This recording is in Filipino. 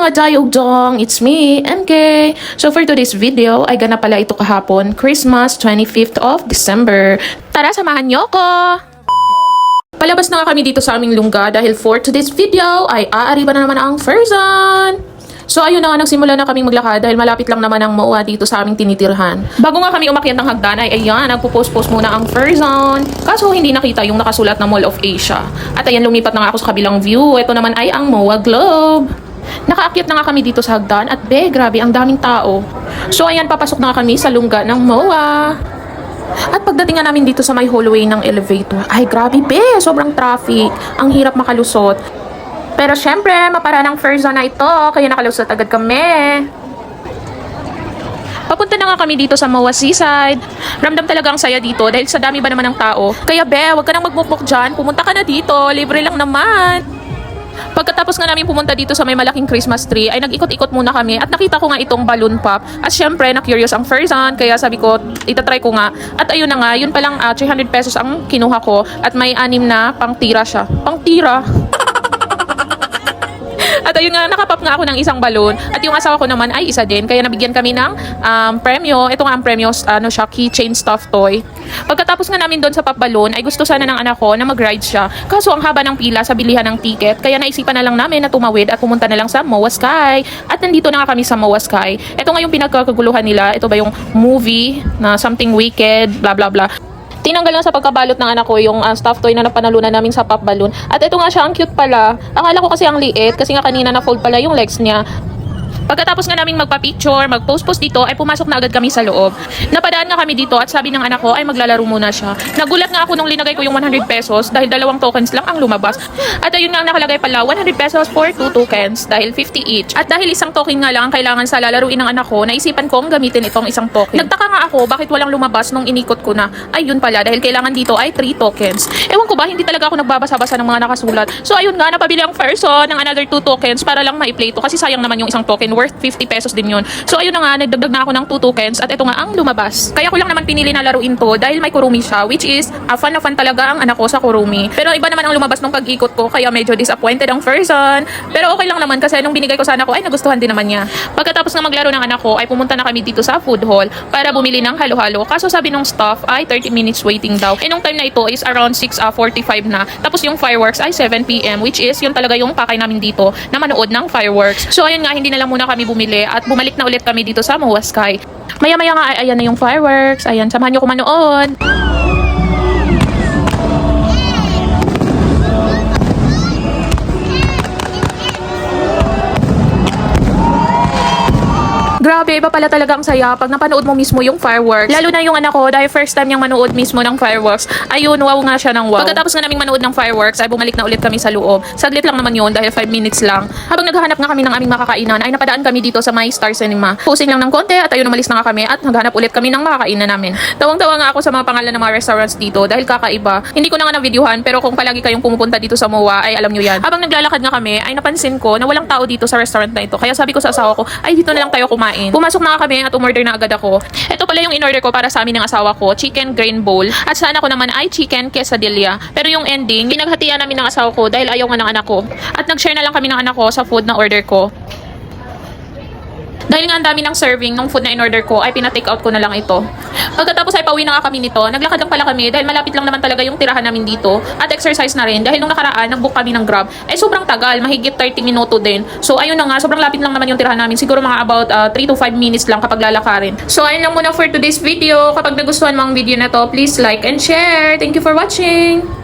mga dayog-dong! It's me, MK! So for today's video, ay ganap pala ito kahapon, Christmas 25th of December. Tara, samahan niyo ko! Palabas na nga kami dito sa aming lungga dahil for today's video ay aariba na naman ang Ferzan! So ayun na nga, nagsimula na kaming maglakad dahil malapit lang naman ang MOA dito sa aming tinitirhan. Bago nga kami umakyat ng hagdan ay ayan, nagpo-post-post muna ang Ferzan. Kaso hindi nakita yung nakasulat na Mall of Asia. At ayan, lumipat na nga ako sa kabilang view. Ito naman ay ang MOA Globe. Nakaakyat na nga kami dito sa hagdan at grabe, ang daming tao. So ayan, papasok na nga kami sa lungga ng MOA. At pagdating nga namin dito sa may hallway ng elevator, ay grabe sobrang traffic. Ang hirap makalusot. Pero syempre, mapara ng Ferzan na ito, kaya nakalusot agad kami. Papunta na nga kami dito sa MOA Seaside. Ramdam talaga ang saya dito dahil sa dami ba naman ng tao. Kaya wag ka nang magmukmuk dyan, pumunta ka na dito, libre lang naman. Pagkatapos nga namin pumunta dito sa may malaking Christmas tree, ay nag-ikot-ikot muna kami at nakita ko nga itong balloon pop. At syempre, na-curious ang Ferzan, kaya sabi ko, itatry ko nga. At ayun na nga, yun palang 300 pesos ang kinuha ko at may 6 na pangtira siya. Pangtira! At ayun nga, nakapop nga ako ng isang balon. At yung asawa ko naman ay isa din. Kaya nabigyan kami ng premyo. Ito nga ang premyo, keychain stuffed toy. Pagkatapos nga namin doon sa pop balon, ay gusto sana ng anak ko na mag-ride siya. Kaso ang haba ng pila sa bilihan ng ticket. Kaya naisipan na lang namin na tumawid at pumunta na lang sa MOA Sky. At nandito na nga kami sa MOA Sky. Ito nga yung pinagkakaguluhan nila. Ito ba yung movie na something wicked, blah blah blah. Tinanggal lang sa pagkabalot ng anak ko yung stuffed toy na napanalunan namin sa pop balloon. At ito nga siya, ang cute pala. Akala ko kasi ang liit kasi nga kanina na-fold pala yung legs niya. Pagkatapos nga naming magpa-picture, mag-post-post dito, ay pumasok na agad kami sa loob. Napadaan nga kami dito at sabi ng anak ko ay maglalaro muna siya. Nagulat nga ako nung linagay ko yung 100 pesos dahil 2 tokens lang ang lumabas. At ayun nga ang nakalagay pala, 100 pesos for 2 tokens dahil 50 each. At dahil isang token nga lang ang kailangan sa lalaruin ng anak ko, naisipan kong gamitin itong isang token. Nagtaka nga ako bakit walang lumabas nung inikot ko na. Ay yun pala, dahil kailangan dito ay 3 tokens. Ewan ko ba, hindi talaga ako nagbabasa-basa ng mga nakasulat. So ayun nga, napabili ang Ferzan ng another 2 tokens para lang ma-play to kasi sayang naman yung isang token, worth 50 pesos din yun. So ayun na nga, nagdagdag na ako ng 2 tokens at ito nga ang lumabas. Kaya ko lang naman pinili na laruin to dahil may kurumi siya, which is fun na fun talaga ang anak ko sa kurumi. Pero iba naman ang lumabas nung pag-ikot ko kaya medyo disappointed ang Ferzan. Pero okay lang naman kasi nung binigay ko sa anak ko ay nagustuhan din naman niya. Pagkatapos nga maglaro ng anak ko ay pumunta na kami dito sa food hall para bumili ng halo-halo. Kaso sabi nung staff ay 30 minutes waiting daw. Nung time na ito is around 6:45 na. Tapos yung fireworks ay 7 PM, which is yun talaga yung pakay namin dito na manood ng fireworks. So ayun nga, hindi na lang muna kami bumili at bumalik na ulit kami dito sa MOA Sky. Maya-maya nga ay ayan na yung fireworks. Ayan, samahan nyo ko manood. Grabe, iba pala talaga ang saya pag napanood mo mismo yung fireworks. Lalo na yung anak ko, dahil first time niyang manood mismo ng fireworks. Ayun, wow nga siya ng wow. Pagkatapos nga naming manood ng fireworks, ay bumalik na ulit kami sa loob. Saglit lang naman yun dahil 5 minutes lang. Habang naghahanap nga kami ng aming makakainan, ay napadaan kami dito sa may Star Cinema. Posing lang ng konti at ayun, umalis na nga kami at naghanap ulit kami ng makakainan namin. Tawang-tawa nga ako sa mga pangalan ng mga restaurants dito dahil kakaiba. Hindi ko na nga na-videohan pero kung palagi kayong pumupunta dito sa MOA, ay alam nyo yan. Habang naglalakad nga kami, ay napansin ko na walang tao dito sa restaurant na ito. Kaya sabi ko sa asawa ko, ay dito na lang tayo kumain. Pumasok na nga kami at umorder na agad ako. Ito pala yung in-order ko para sa amin ng asawa ko, chicken grain bowl. At sa anak ko naman ay chicken quesadilla. Pero yung ending, pinaghatian namin ng asawa ko dahil ayaw nga ng anak ko. At nag-share na lang kami ng anak ko sa food na order ko. Dahil nga ang dami ng serving ng food na in-order ko, ay pina-take out ko na lang ito. Pagkatapos ay pauwi na nga kami nito, naglakad lang pala kami dahil malapit lang naman talaga yung tirahan namin dito. At exercise na rin dahil nung nakaraan, nag-book kami ng Grab. Ay sobrang tagal, mahigit 30 minuto din. So ayun na nga, sobrang lapit lang naman yung tirahan namin. Siguro mga about 3 to 5 minutes lang kapag lalakarin. So ayun lang muna for today's video. Kapag nagustuhan mo ang video na to, please like and share. Thank you for watching!